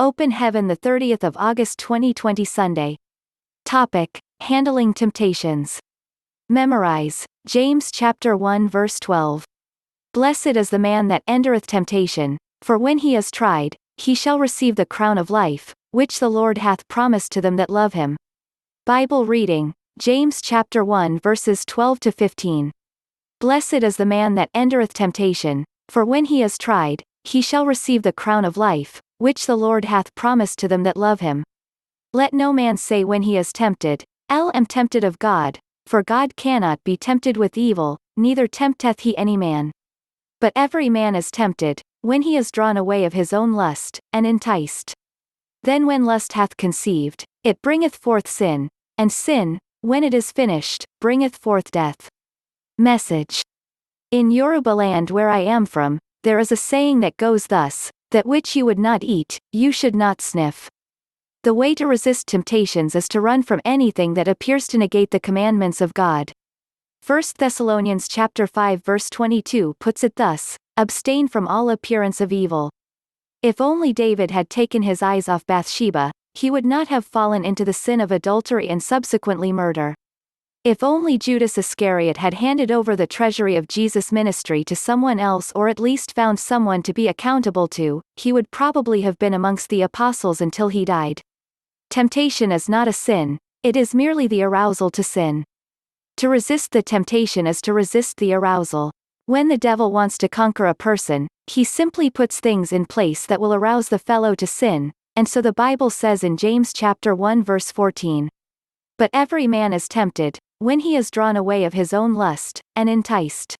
Open Heaven, the 30th of August 2020 Sunday. Topic: Handling temptations. Memorize James chapter 1 verse 12. Blessed is the man that entereth temptation, for when he is tried, he shall receive the crown of life, which the Lord hath promised to them that love him. Bible reading, James chapter 1 verses 12 to 15. Blessed is the man that entereth temptation, for when he is tried, he shall receive the crown of life, which the Lord hath promised to them that love him. Let no man say when he is tempted, I am tempted of God, for God cannot be tempted with evil, neither tempteth he any man. But every man is tempted, when he is drawn away of his own lust, and enticed. Then when lust hath conceived, it bringeth forth sin, and sin, when it is finished, bringeth forth death. Message. In Yoruba land where I am from, there is a saying that goes thus: that which you would not eat, you should not sniff. The way to resist temptations is to run from anything that appears to negate the commandments of God. 1 Thessalonians chapter 5 verse 22 puts it thus: abstain from all appearance of evil. If only David had taken his eyes off Bathsheba, he would not have fallen into the sin of adultery and subsequently murder. If only Judas Iscariot had handed over the treasury of Jesus' ministry to someone else, or at least found someone to be accountable to, he would probably have been amongst the apostles until he died. Temptation is not a sin, it is merely the arousal to sin. To resist the temptation is to resist the arousal. When the devil wants to conquer a person, he simply puts things in place that will arouse the fellow to sin, and so the Bible says in James chapter 1 verse 14. But every man is tempted, when he is drawn away of his own lust, and enticed.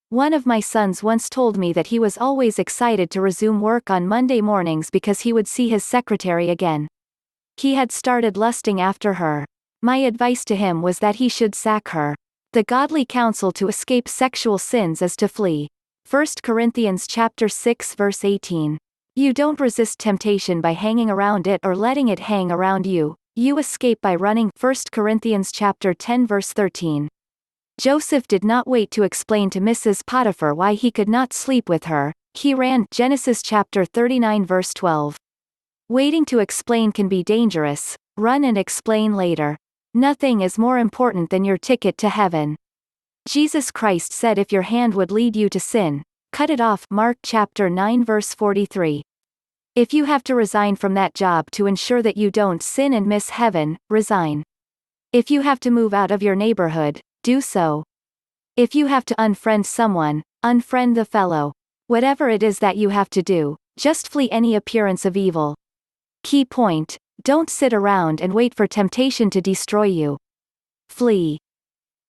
One of my sons once told me that he was always excited to resume work on Monday mornings because he would see his secretary again. He had started lusting after her. My advice to him was that he should sack her. The godly counsel to escape sexual sins is to flee. 1 Corinthians chapter 6 verse 18. You don't resist temptation by hanging around it or letting it hang around you. You escape by running. 1 Corinthians chapter 10 verse 13. Joseph did not wait to explain to Mrs. Potiphar why he could not sleep with her. He ran. Genesis chapter 39 verse 12. Waiting to explain can be dangerous. Run and explain later. Nothing is more important than your ticket to heaven. Jesus Christ said if your hand would lead you to sin, cut it off. Mark chapter 9 verse 43. If you have to resign from that job to ensure that you don't sin and miss heaven, resign. If you have to move out of your neighborhood, do so. If you have to unfriend someone, unfriend the fellow. Whatever it is that you have to do, just flee any appearance of evil. Key point: don't sit around and wait for temptation to destroy you. Flee.